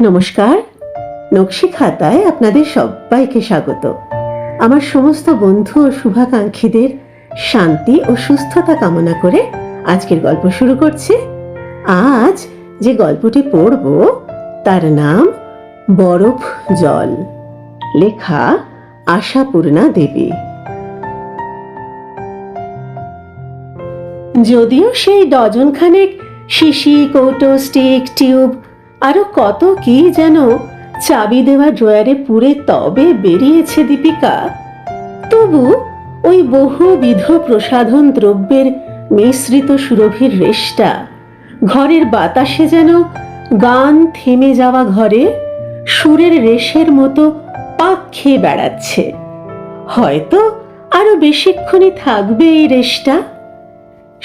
নমস্কার, নকশি খাতায় আপনাদের সবাইকে স্বাগত। আমার সমস্ত বন্ধু ও শুভাকাঙ্ক্ষীদের শান্তি ও সুস্থতা কামনা করে আজকের গল্প শুরু করছি। আজ যে গল্পটি পড়ব তার নাম বরফ জল, লেখা আশাপূর্ণা দেবী। যদিও সেই ডজনখানেক শিশি, কৌটো, স্টিক, টিউব আরো কত কি যেন চাবি দেওয়া ড্রয়ারে পুরে তবে বেরিয়েছে দীপিকা, তবু ওই বহুবিধ প্রসাধন দ্রব্যের মিশ্রিত সুরভির রেশটা ঘরের বাতাসে যেন গান থেমে যাওয়া ঘরে সুরের রেশের মতো পাক খেয়ে বেড়াচ্ছে। হয়তো আরো বেশিক্ষণই থাকবে এই রেশটা।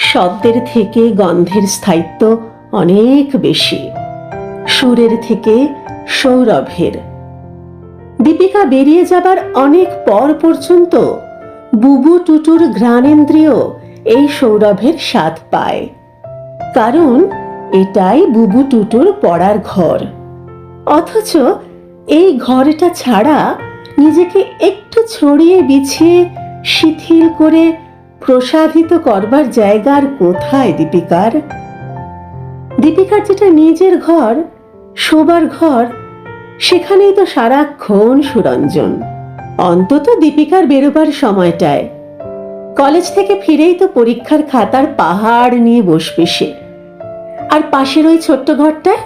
শব্দের থেকে গন্ধের স্থায়িত্ব অনেক বেশি, সুরের থেকে সৌরভের। দীপিকা বেরিয়ে যাবার অনেক পর পর্যন্ত বুবু টুটুর ঘ্রাণেন্দ্রিয় এই সৌরভের স্বাদ পায়, কারণ এটাই বুবু টুটুর পড়ার ঘর। অথচ এই ঘরটা ছাড়া নিজেকে একটু ছড়িয়ে বিছিয়ে শিথিল করে প্রসাদিত করবার জায়গার কোথায় দীপিকার? দীপিকার যেটা নিজের ঘর, শোবার ঘর, সেখানেই তো সারাক্ষণ সুরঞ্জন। অন্তত দীপিকার বেরোবার সময়টায়। কলেজ থেকে ফিরেই তো পরীক্ষার খাতার পাহাড় নিয়ে বসবে সে। আর পাশের ওই ছোট্ট ঘরটায়,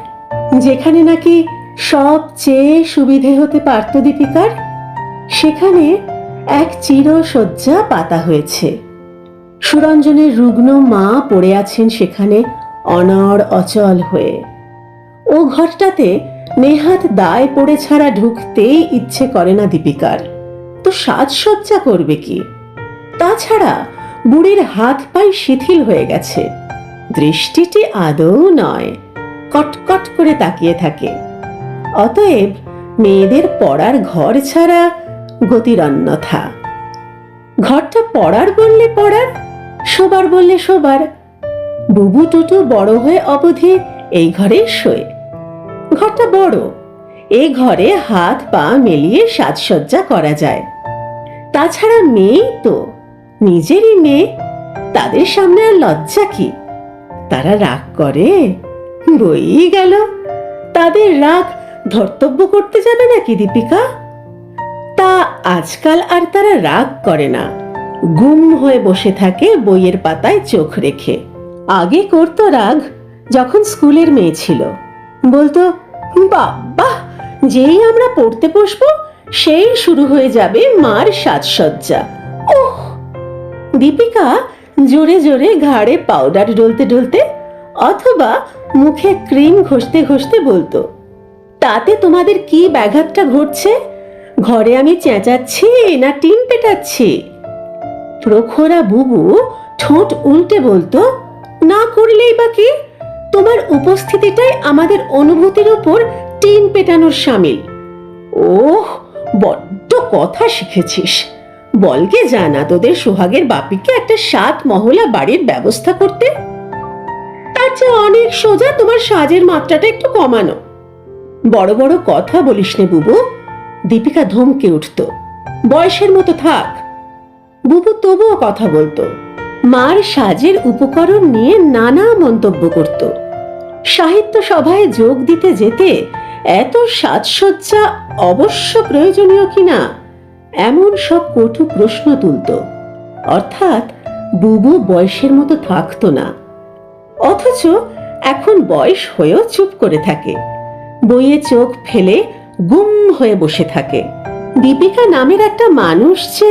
যেখানে নাকি সবচেয়ে সুবিধে হতে পারত দীপিকার, সেখানে এক চিরশয্যা পাতা হয়েছে। সুরঞ্জনের রুগ্ন মা পড়ে আছেন সেখানে অনড় অচল হয়ে। ও ঘরটাতে নেহাত দায় পড়ে ছাড়া ঢুকতেই ইচ্ছে করে না দীপিকার। তো সাজসজ্জা করবে কি? তাছাড়া বুড়ির হাত পাই শিথিল হয়ে গেছে, দৃষ্টিটি আদৌ নয়, কটকট করে তাকিয়ে থাকে। অতএব মেয়েদের পড়ার ঘর ছাড়া গতির অন্যথা। ঘরটা পড়ার বললে পড়ার, শোবার বললে শোবার। বুবু টুটু বড় হয়ে অবধি এই ঘরেই শোয়। ঘরটা বড়, এই ঘরে হাত পা মেলিয়ে সাজসজ্জা করা যায়। তাছাড়া মেয়েই তো, নিজেরই মেয়ে, তাদের সামনে আর লজ্জা কি? তারা রাগ করে? বই গেল, তাদের রাগ ধর্তব্য করতে যাবে নাকি দীপিকা? তা আজকাল আর তারা রাগ করে না, গুম হয়ে বসে থাকে বইয়ের পাতায় চোখ রেখে। আগে করতো রাগ যখন স্কুলের মেয়ে ছিল, বলতো বাবা, যেই আমরা পড়তে বসবো সেই শুরু হয়ে যাবে মার সাজসজ্জা। ওহ! দীপিকা জোরে জোরে ঘাড়ে পাউডার ডলতে ডলতে অথবা মুখে ক্রিম ঘষতে ঘষতে বলতো, তাতে তোমাদের কি ব্যাঘাতটা ঘটছে? ঘরে আমি চেঁচাচ্ছি না টিন পেটাচ্ছি? প্রখরা বুবু ঠোঁট উল্টে বলতো, না করলেই বা কি, তোমার উপস্থিতিটাই আমাদের অনুভূতির উপর টিন পেটানোর শামিল। ওহ, বড্ড কথা শিখেছিস। বলকে জানা তোদের সোহাগের বাপিকে একটা 7 মহলা বাড়ির ব্যবস্থা করতে। তার চেয়ে অনেক সোজা তোমার সাজের মাত্রাটা একটু কমানো। বড় বড় কথা বলিস নে বুবু। দীপিকা ধমকে উঠত, বয়সের মতো থাক। বুবু তবুও কথা বলতো, মার সাজের উপকরণ নিয়ে নানা মন্তব্য করত। সাহিত্য সভায় যোগ দিতে যেতে এত সাজসজ্জা অবশ্য প্রয়োজনীয় কিনা এমন সব কটু প্রশ্ন তুলত। অর্থাৎ বুবু বয়সের মতো থাকতো না, অথচ এখন বয়স হয়েও চুপ করে থাকে, বইয়ে চোখ ফেলে গুম হয়ে বসে থাকে। দীপিকা নামের একটা মানুষ যে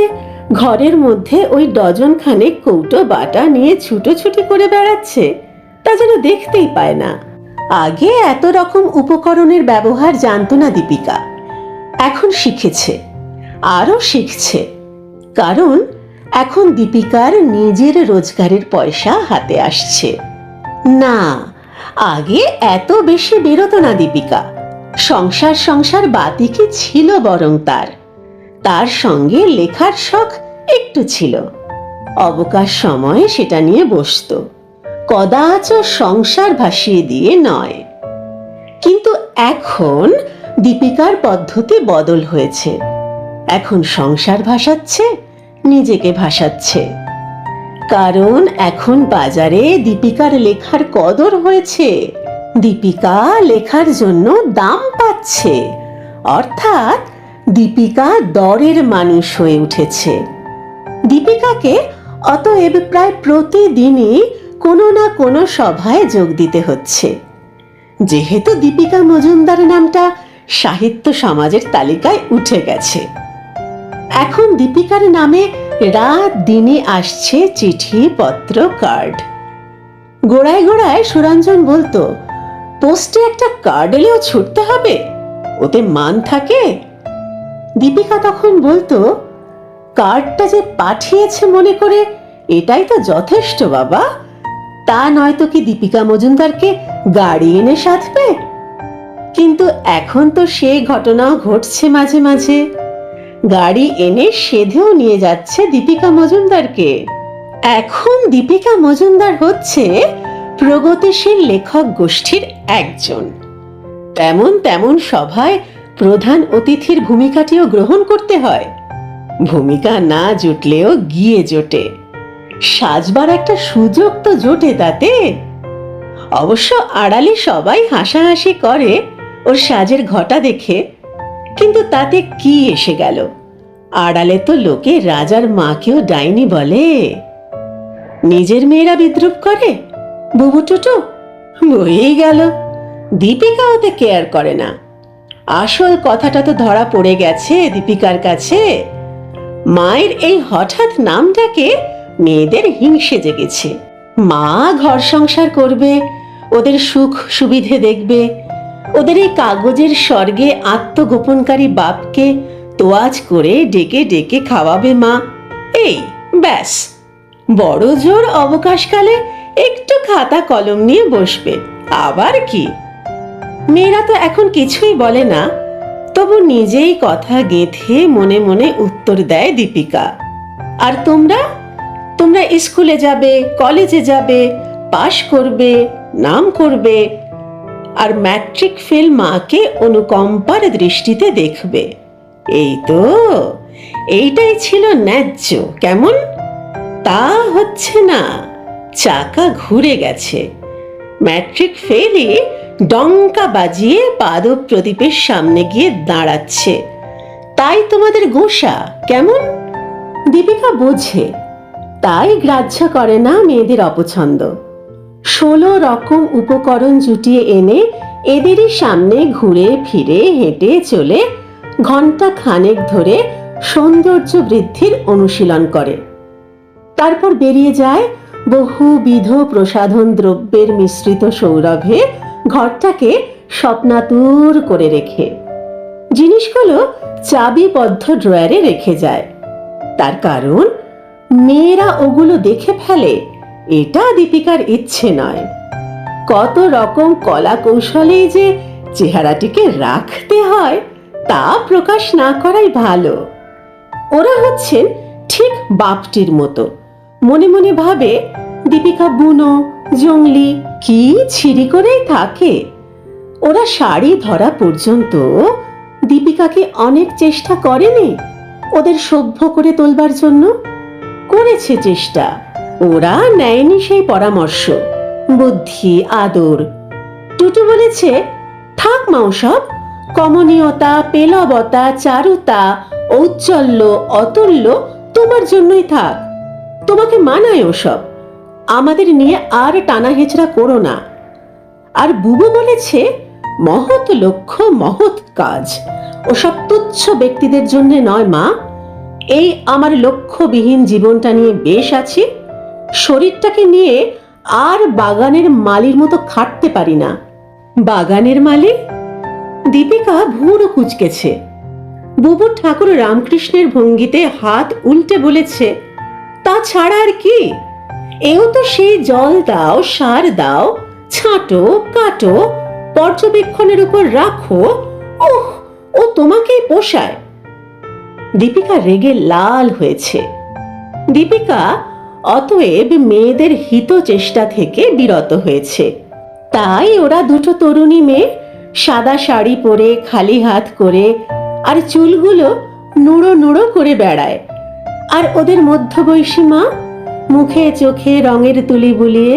ঘরের মধ্যে ওই ডজন খানেক কৌটো বাটা নিয়ে ছুটোছুটি করে বেড়াচ্ছে, তা যেন দেখতেই পায় না। আগে এত রকম উপকরণের ব্যবহার জানতো না দীপিকা, এখন শিখেছে, আরো শিখছে। কারণ এখন দীপিকার নিজের রোজগারের পয়সা হাতে আসছে। না, আগে এত বেশি বেরোতো না দীপিকা। সংসার সংসার বাতিকি ছিল বরং তার সঙ্গে লেখার শখ একটু ছিল। অবকাশ সময়ে সেটা নিয়ে বসতো, কদাচ সংসার ভাসিয়ে দিয়ে নয়। কিন্তু এখন দীপিকার পদ্ধতি বদল হয়েছে। এখন সংসার ভাসাচ্ছে, নিজেকে ভাসাচ্ছে। কারণ এখন বাজারে দীপিকার লেখার কদর হয়েছে, দীপিকা লেখার জন্য দাম পাচ্ছে, অর্থাৎ দীপিকা দরের মানুষ হয়ে উঠেছে। দীপিকাকে অতএব প্রায় প্রতিদিনই কোনো না কোনো সভায় যোগ দিতে হচ্ছে। যেহেতু দীপিকা মজুমদার নামটা সাহিত্য সমাজের তালিকায় উঠে গেছে, এখন দীপিকার নামে রাত দিনে আসছে চিঠি, পত্র, কার্ড। গোড়ায় গোড়ায় সুরঞ্জন বলতো, পোস্টে একটা কার্ড এলেও ছুটতে হবে, ওতে মান থাকে। দীপিকা তখন বলতো, কার্ডটা যে পাঠিয়েছে মনে করে এটাই তো যথেষ্ট বাবা, তা নয়তো কি দীপিকা মজুমদারকে গাড়ি এনে সাধবে? কিন্তু এখন তো সে ঘটনাও ঘটছে মাঝে মাঝে, গাড়ি এনে সেধেও নিয়ে যাচ্ছে দীপিকা মজুমদারকে। এখন দীপিকা মজুমদার হচ্ছে প্রগতিশীল লেখক গোষ্ঠীর একজন। তেমন তেমন সভায় প্রধান অতিথির ভূমিকাটিও গ্রহণ করতে হয়। ভূমিকা না জুটলেও গিয়ে জোটে, সাজবার একটা সুযোগ তো জোটে তাতে। অবশ্য আড়ালে সবাই হাসাহাসি করে ওর সাজের ঘটা দেখে, কিন্তু তাতে কি এসে গেল? আড়ালে তো লোকে রাজার মাকেও ডাইনি বলে। নিজের মেয়েরা বিদ্রুপ করে, বুবু টুটু বয়েই গেল। দীপিকা ওতে কেয়ার করে না। আসল কথাটা তো ধরা পড়ে গেছে দীপিকার কাছে। মায়ের এই হঠাৎ নামটাকে মেয়েদের হিংসে জেগেছে। মা ঘর সংসার করবে, ওদের সুখ সুবিধে দেখবে, ওদের এই কাগজের স্বর্গে আত্মগোপনকারী বাপকে তোয়াজ করে ডেকে ডেকে খাওয়াবে মা। এই ব্যাস, বড় জোর অবকাশকালে একটু খাতা কলম নিয়ে বসবে, আবার কি। মেয়েরা তো এখন কিছুই বলে না, তবু নিজেই কথা গেঁথে মনে মনে উত্তর দেয় দীপিকা। আর তোমরা তোমরা স্কুলে যাবে, কলেজে যাবে, পাশ করবে, নাম করবে, আর ম্যাট্রিক ফেল মাকে অনুকম্পার দৃষ্টিতে দেখবে। এই তো, এইটাই ছিল ন্যায্য। কেমন? তা হচ্ছে না, চাকা ঘুরে গেছে। ম্যাট্রিক ফেলই ডঙ্কা বাজিয়ে পাদব প্রদীপের সামনে গিয়ে দাঁড়াচ্ছে। তাই তোমাদের গোসা। কেমন? দীপিকা বোঝে, তাই গ্রাহ্য করে না মেয়েদের অপছন্দ। 16 রকম উপকরণ জুটিয়ে এনে এদেরই সামনে ঘুরে ফিরে হেঁটে চলে ঘন্টা খানেক ধরে সৌন্দর্য বৃদ্ধির অনুশীলন করে। তারপর বেরিয়ে যায় বহুবিধ প্রসাধন দ্রব্যের মিশ্রিত সৌরভে ঘরটাকে স্বপ্নাতুর করে রেখে। জিনিসগুলো চাবিবদ্ধ ড্রয়ারে রেখে যায়। তার কারণ মেয়েরা ওগুলো দেখে ফেলে, এটা দীপিকার ইচ্ছে নয়। কত রকম কলা কৌশলেই যে চেহারাটিকে রাখতে হয় তা প্রকাশ না করাই ভালো। ওরা হচ্ছেন ঠিক বাপটির মতো, মনে মনে ভাবে দীপিকা বুনো জঙ্গলি কি ছিরি করেই থাকে। ওরা শাড়ি ধরা পর্যন্ত দীপিকাকে অনেক চেষ্টা করেনি ওদের সভ্য করে তোলবার জন্য? করেছে চেষ্টা, ওরা নেয়নি সেই পরামর্শ, বুদ্ধি, আদর। টুটু বলেছে, থাক মা ওসব, কমনীয়তা, পেলবতা, চারুতা, ঔজ্জ্বল্য, অতুল্য তোমার জন্যই থাক, তোমাকে মানায় ওসব, আমাদের নিয়ে আর টানা হেঁচড়া করো না। আর বুবু বলেছে, মহৎ লক্ষ্য, মহৎ কাজ ওসব তুচ্ছ ব্যক্তিদের জন্য নয় মা। এই আমার লক্ষ্যবিহীন জীবনটা নিয়ে বেশ আছি, শরীরটাকে নিয়ে আর বাগানের মালির মতো খাটতে পারি না। বাগানের মালি? দীপিকা ভুরু কুঁচকেছে। বুবু ঠাকুর রামকৃষ্ণের ভঙ্গিতে হাত উল্টে বলেছে, তা ছাড়া আর কি? এও তো সেই জল দাও, সার দাও, ছাঁটো, কাটো, পর্যবেক্ষণের উপর রাখো, ওহ, ও তোমাকেই পোষায়। দীপিকা রেগে লাল হয়েছে। দীপিকা অতএব মেয়েদের হিত চেষ্টা থেকে বিরত হয়েছে। তাই ওরা দুটো তরুণী মেয়ে সাদা শাড়ি পরে খালি হাত করে, আর চুলগুলো নুড়ো নুড়ো করে বেড়ায়। আর ওদের মধ্যবয়সী মা মুখে চোখে রঙের তুলি বুলিয়ে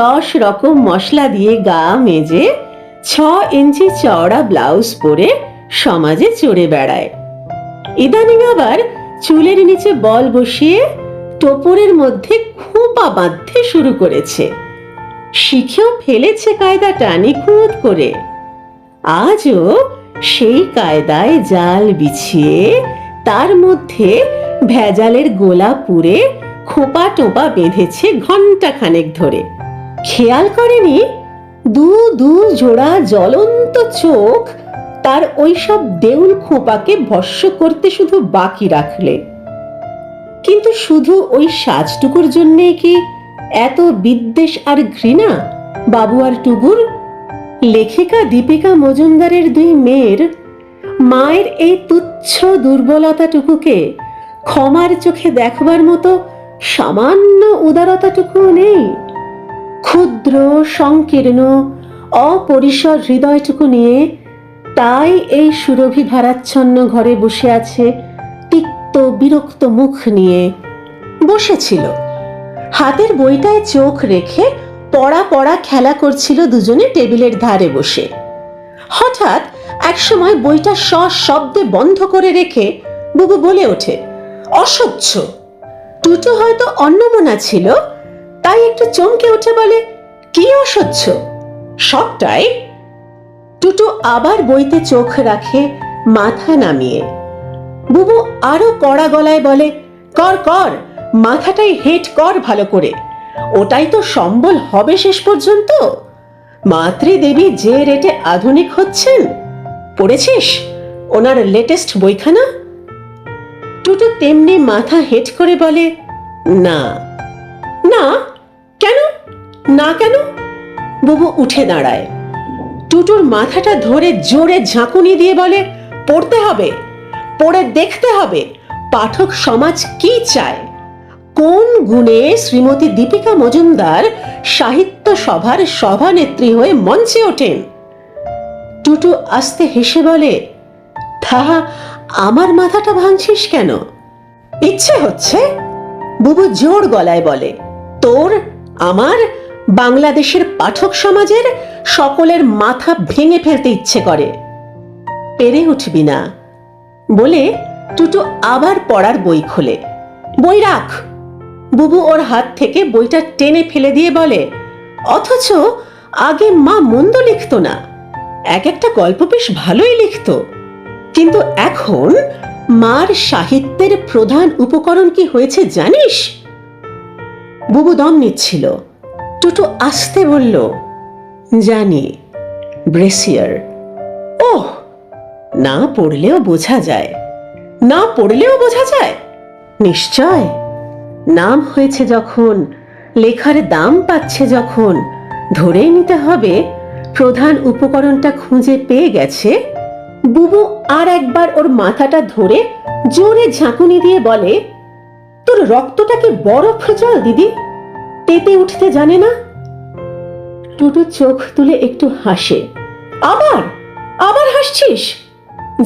10 রকম মশলা দিয়ে গা মেজে 6 ইঞ্চি চওড়া ব্লাউজ পরে সমাজে চড়ে বেড়ায়। ইদানিং আবার চুলের নিচে বল বসিয়ে টোপরের মধ্যে খোঁপা বাঁধতে শুরু করেছে। শিখেও ফেলেছে কায়দাটা নিখুঁত করে। আজও সেই কায়দায় জাল বিছিয়ে তার মধ্যে ভেজালের গোলা পুরে খোঁপা টোপা বেঁধেছে ঘন্টা খানেক ধরে। খেয়াল করেনি দু দু জোড়া জ্বলন্ত চোখ তার ওইসব দেউল খোঁপাকে ভস্য করতে শুধু বাকি রাখলে। কিন্তু শুধু ওই সাজটুকুর জন্যে কি এত বিদ্বেষ আর ঘৃণা বাবু আর টুগুর? লেখিকা দীপিকা মজুমদারের 2 মেয়ের মায়ের এই তুচ্ছ দুর্বলতাটুকুকে ক্ষমার চোখে দেখবার মতো সামান্য উদারতাটুকুও নেই। ক্ষুদ্র সংকীর্ণ অপরিসর হৃদয়টুকু নিয়ে তাই এই সুরভি ভারাচ্ছন্ন ঘরে বসে আছে, তিক্ত বিরক্ত মুখ নিয়ে বসেছিল। হাতের বইটায় চোখ রেখে পড়া পড়া খেলা করছিল দুজনে টেবিলের ধারে বসে। হঠাৎ একসময় বইটা সশব্দে বন্ধ করে রেখে বুবু বলে ওঠে, অসহ্য। টুটু হয়তো অন্যমনা ছিল, তাই একটু চমকে উঠে বলে, কি অসহ্য? সবটাই। টুটু আবার বইতে চোখ রাখে মাথা নামিয়ে। বুবু আরো কড়া গলায় বলে, কর কর, মাথাটাই হেট কর ভালো করে, ওটাই তো সম্বল হবে শেষ পর্যন্ত। মাতৃদেবী যে রেটে আধুনিক হচ্ছেন, পড়েছিস ওনার লেটেস্ট বইখানা? টুটু তেমনি মাথা হেট করে বলে, না। না কেন? না কেন? বুবু উঠে দাঁড়ায়। টুটুর মাথাটা ধরে জোরে ঝাঁকুনি দিয়ে বলে, পড়তে হবে, পড়ে দেখতে হবে পাঠক সমাজ কি চায়। কোন গুণে শ্রীমতী দীপিকা মজুমদার সাহিত্য সভার সভানেত্রী হয়ে মঞ্চে ওঠেন? টুটু আস্তে হেসে বলে, তাহা আমার মাথাটা ভাঙছিস কেন? ইচ্ছে হচ্ছে। বুবু জোর গলায় বলে, তোর, আমার, বাংলাদেশের পাঠক সমাজের সকলের মাথা ভেঙে ফেলতে ইচ্ছে করে। পেরে উঠবি না বলে টুটু আবার পড়ার বই খোলে। বই রাখ। বুবু ওর হাত থেকে বইটা টেনে ফেলে দিয়ে বলে, অথচ আগে মা মন্দ লিখতো না, এক একটা গল্প বেশ ভালোই লিখতো, কিন্তু এখন মার সাহিত্যের প্রধান উপকরণ কি হয়েছে জানিস? বুবু দম নিচ্ছিল। টুটু আস্তে বলল, জানি, ব্রেসিয়ার। ওহ, না পড়লেও বোঝা যায়। না পড়লেও বোঝা যায়? নিশ্চয়। নাম হয়েছে যখন, লেখার দাম পাচ্ছে যখন, ধরেই নিতে হবে প্রধান উপকরণটা খুঁজে পেয়ে গেছে। বুবু আর একবার ওর মাথাটা ধরে জোরে ঝাঁকুনি দিয়ে বলে, তোর রক্তটাকে বরফ জল দিদি, তেতে উঠতে জানে না? টুটু চোখ তুলে একটু হাসে। আবার আবার হাসছিস?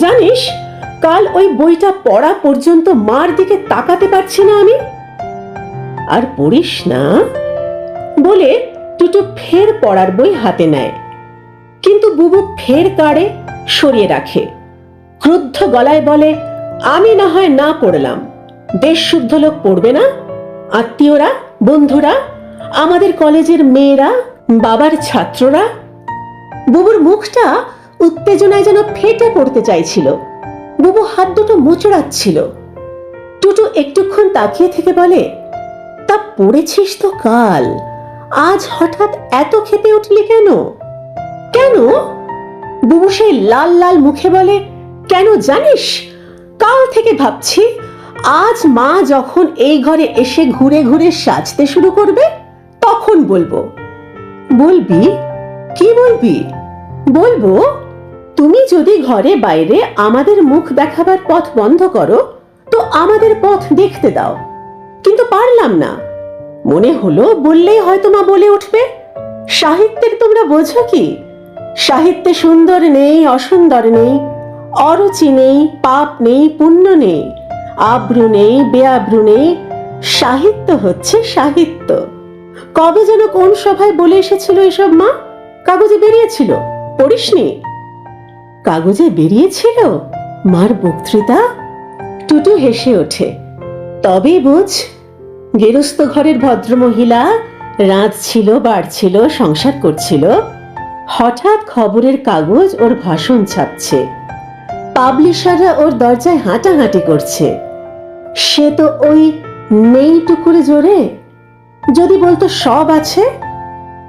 জানিস, কাল ওই বইটা পড়া পর্যন্ত মার দিকে তাকাতে পারছি না আমি। আর পড়িস না বলে টুটু ফের পড়ার বই হাতে নেয়, কিন্তু বুবু ফের কাড়ে সরিয়ে রাখে। ক্রুদ্ধ গলায় বলে, আমি না হয় না পড়লাম, দেশ শুদ্ধ লোক পড়বে না? আত্মীয়রা, বন্ধুরা, আমাদের কলেজের মেয়েরা, বাবার ছাত্ররা। বুবুর মুখটা উত্তেজনায় যেন ফেটে পড়তে চাইছিল। বুবু হাত দুটো মোচড়াচ্ছিল। টুটু একটুক্ষণ তাকিয়ে থেকে বলে, তা পড়েছিস তো কাল, আজ হঠাৎ এত ক্ষেপে উঠলি কেন? কেন? বুবু সেই লাল লাল মুখে বলে, কেন জানিস? কাল থেকে ভাবছি আজ মা যখন এই ঘরে এসে ঘুরে ঘুরে সাজতে শুরু করবে তখন বলবো। বলবি? কি বলবি? বলবো, তুমি যদি ঘরে বাইরে আমাদের মুখ দেখাবার পথ বন্ধ করো তো আমাদের পথ দেখতে দাও। কিন্তু পারলাম না। মনে হলো বললেই হয়তো মা বলে উঠবে, সাহিত্যের তোমরা বোঝো কি? সাহিত্যে সুন্দর নেই, অসুন্দর নেই, অরুচি নেই, পাপ নেই, পুণ্য নেই, আব্রু নেই, বেআব্রু নেই, সাহিত্য হচ্ছে সাহিত্য। কবে যেন কোন সভায় বলে এসেছিল এসব মা? কাগজে বেরিয়েছিল, পড়িসনি? কাগজে বেরিয়েছিল মার বক্তৃতা? টুটু হেসে ওঠে। তবে বোঝ, গেরস্ত ঘরের ভদ্রমহিলা রাঁধছিল, বাড়ছিল, সংসার করছিল, হঠাৎ খবরের কাগজ ওর ভাষণ ছাপছে, পাবলিশাররা ওর দরজায় হাঁটাহাঁটি করছে। সে তো ওই নেইটুকুরে জোরে। যদি বলতো সব আছে,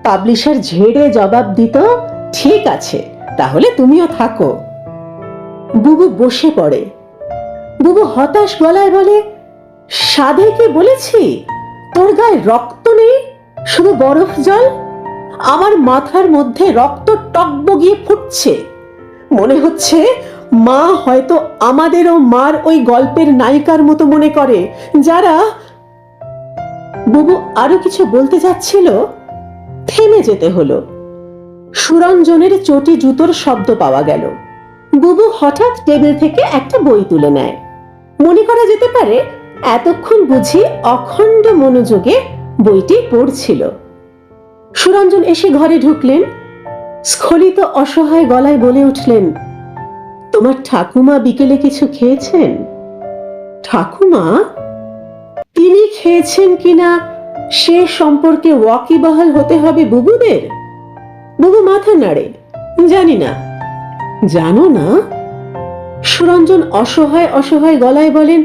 পাবলিশার ঝেড়ে জবাব দিত, ঠিক আছে, তাহলে তুমিও থাকো। বুবু বসে পড়ে। বুবু হতাশ গলায় বলে, সাধেকে বলেছি তোর গায়ে রক্ত নেই, শুধু বরফ জল। আমার মাথার মধ্যে রক্ত টকবগিয়ে ফুটছে। মনে হচ্ছে মা হয়তো আমাদেরও মার ওই গল্পের নায়িকার মতো মনে করে, যারা। বুবু আরো কিছু বলতে যাচ্ছিল, থেমে যেতে হলো। সুরঞ্জনের চটি জুতোর শব্দ পাওয়া গেল। বুবু হঠাৎ টেবিল থেকে একটা বই তুলে নেয়। মনে করা যেতে পারে এতক্ষণ বুঝি অখণ্ড মনোযোগে বইটি পড়ছিল। সুরঞ্জন এসে ঘরে ঢুকলেন। স্খলিত অসহায় গলায় বলে উঠলেন, তোমার ঠাকুমা বিকেলে কিছু খেয়েছেন? ঠাকুমা? তিনি খেয়েছেন কিনা সে সম্পর্কে ওয়াকিবহাল হতে হবে বুবুদের। বুবু মাথা নাড়ে, জানি না। জানো না? সুরঞ্জন অসহায় অসহায় গলায় বলেন,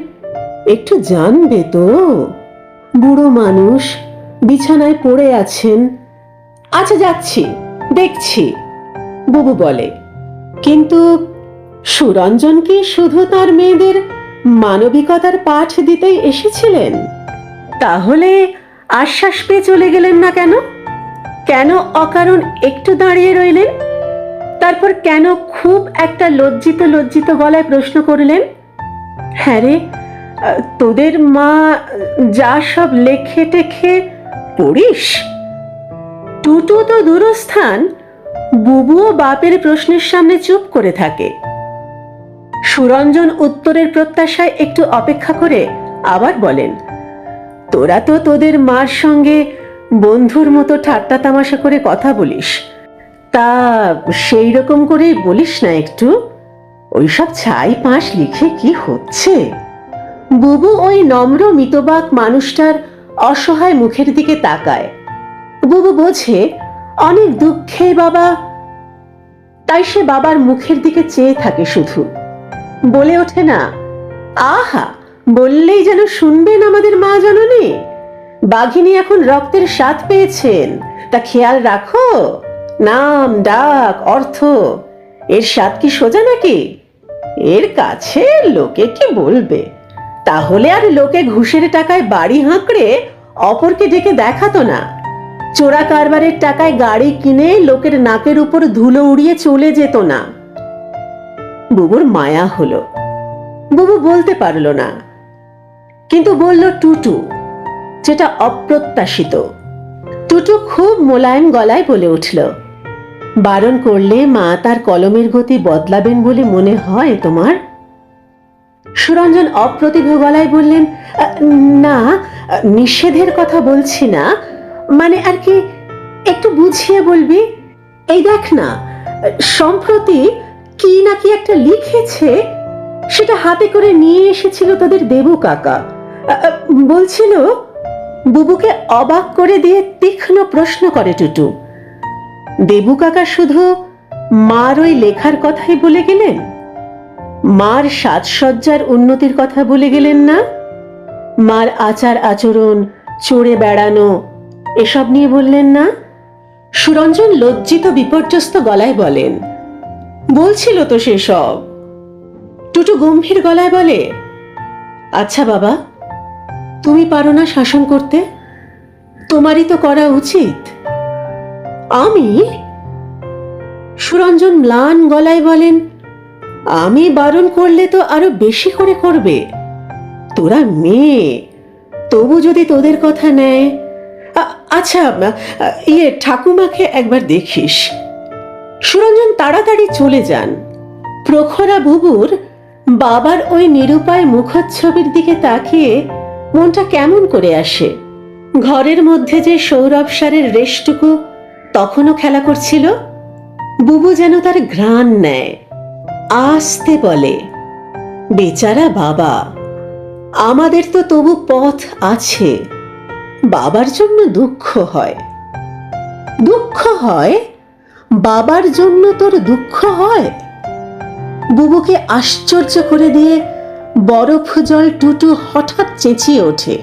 একটু জানবে তো, বুড়ো মানুষ, বিছানায় পড়ে আছেন। আচ্ছা যাচ্ছি, দেখছি, বুবু বলে। কিন্তু সুরঞ্জন কি শুধু তার মেয়েদের মানবিকতার পাঠ দিতেই এসেছিলেন? তাহলে আশ্বাস পেয়ে চলে গেলেন না কেন? কেন অকারণ একটু দাঁড়িয়ে রইলেন? তারপর কেন খুব একটা লজ্জিত লজ্জিত গলায় প্রশ্ন করলেন, হ্যাঁ রে, তোদের মা যা সব লেখে টেখে পড়িস? টুটু তো দূরস্থান, বুবুও বাপের প্রশ্নের সামনে চুপ করে থাকে। সুরঞ্জন উত্তরের প্রত্যাশায় একটু অপেক্ষা করে আবার বলেন, তোরা তো তোদের মার সঙ্গে বন্ধুর মতো ঠাট্টা তামাশা করে কথা বলিস, তা সেই রকম করেই বলিস না একটু? ওইসব ছাই পাঁশ লিখে কি হচ্ছে? বুবু ওই নম্র মিতবাক মানুষটার অসহায় মুখের দিকে তাকায়। বুবু বোঝে অনেক দুঃখে বাবা, তাই সে বাবার মুখের দিকে চেয়ে থাকে শুধু। বলে ওঠে না, আহা, বললেই যেন শুনবেন আমাদের মা জননী। বাঘিনী এখন রক্তের স্বাদ পেয়েছেন, তা খেয়াল রাখো। নাম, ডাক, অর্থ, এর স্বাদ কি সোজা নাকি? এর কাছে লোকে কি বলবে? তাহলে আর লোকে ঘুষের টাকায় বাড়ি হাঁকড়ে অপরকে ডেকে দেখাতো না। চোরা কারবারের টাকায় গাড়ি কিনে লোকের নাকের উপর ধুলো উড়িয়ে চলে যেত না। বুবুর মায়া হলো। বুবু বলতে পারল না, কিন্তু বলল টুটু, যেটা অপ্রত্যাশিত। টুটু খুব মোলায়েম গলায় বলে উঠল, বারণ করলে মা তার কলমের গতি বদলাবেন বলে মনে হয় তোমার? সুরঞ্জন অপ্রতিভ গলায় বললেন, না, নিষেধের কথা বলছি না, মানে আর কি, একটু বুঝিয়ে বলবি। এই দেখ না, সম্প্রতি কি নাকি একটা লিখেছে, সেটা হাতে করে নিয়ে এসেছিল তোদের দেবু কাকা। বলছিল। বুবুকে অবাক করে দিয়ে তীক্ষ্ণ প্রশ্ন করে টুটু, দেবু কাকা শুধু মার ওই লেখার কথাই বলে গেলেন? মার সাজসজ্জার উন্নতির কথা বলে গেলেন না? মার আচার আচরণ, চড়ে বেড়ানো, এসব নিয়ে বললেন না? সুরঞ্জন লজ্জিত বিপর্যস্ত গলায় বলেন, বলছিল তো সেসব। টুটু গম্ভীর গলায় বলে, আচ্ছা বাবা, তুমি পারো না শাসন করতে? তোমারই তো করা উচিত। আমি? সুরঞ্জন ম্লান গলায় বলেন, আমি বারণ করলে তো আরো বেশি করে করবে। তোরা মেয়ে, তবু যদি তোদের কথা নেয়। আচ্ছা, ঠাকুমাকে একবার দেখিস। সুরঞ্জন তাড়াতাড়ি চলে যান। প্রখরা বুবুর বাবার ওই নিরুপায় মুখচ্ছবির দিকে তাকিয়ে মনটা কেমন করে আসে। ঘরের মধ্যে যে সৌরভ সারের রেশটুকু তখনও খেলা করছিল, বুবু যেন তার ঘ্রাণ নেয়, আস্তে বলে, বেচারা বাবা, আমাদের তো তবু পথ আছে। বাবার জন্য দুঃখ হয়। দুঃখ হয়? বাবার জন্য তোর দুঃখ হয়? বুবুকে আশ্চর্য করে দিয়ে বরফ জল টুটু হঠাৎ চেঁচিয়ে ওঠে,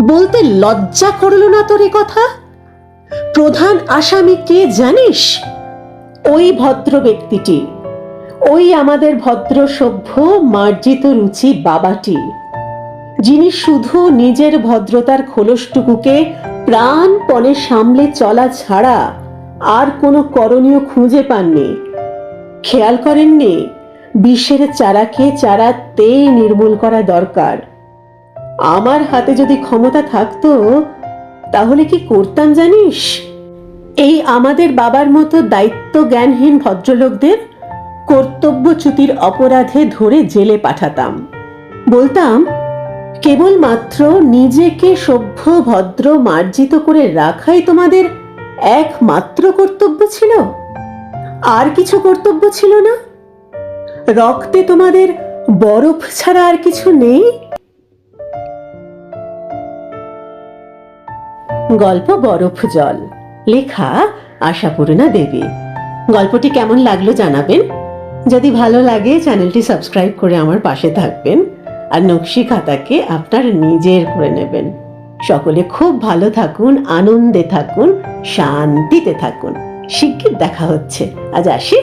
বলতে লজ্জা করল না তোর এ কথা? প্রধান আসামি কে জানিস? ওই ভদ্র ব্যক্তিটি, ওই আমাদের ভদ্র সভ্য মার্জিত রুচি বাবাটি, যিনি শুধু নিজের ভদ্রতার খোলসটুকুকে প্রাণপণে সামলে চলা ছাড়া আর কোনো করণীয় খুঁজে পাননি। খেয়াল করেননি বিষের চারাকে চারাতেই নির্মূল করা দরকার। আমার হাতে যদি ক্ষমতা থাকতো তাহলে কি করতাম জানিস? এই আমাদের বাবার মতো দায়িত্ব জ্ঞানহীন ভদ্রলোকদের কর্তব্যচ্যুতির অপরাধে ধরে জেলে পাঠাতাম। বলতাম, কেবলমাত্র নিজেকে সভ্য ভদ্র মার্জিত করে রাখাই তোমাদের একমাত্র কর্তব্য ছিল, আর কিছু কর্তব্য ছিল না? রক্তে তোমাদের বরফ ছাড়া আর কিছু নেই? গল্প বরফ জল, লেখা আশাপূর্ণা দেবী। গল্পটি কেমন লাগলো জানাবেন। যদি ভালো লাগে চ্যানেলটি সাবস্ক্রাইব করে আমার পাশে থাকবেন, আর নকশি খাতাকে আপনার নিজের করে নেবেন। সকলে খুব ভালো থাকুন, আনন্দে থাকুন, শান্তিতে থাকুন। শিগগির দেখা হচ্ছে। আজ আসি।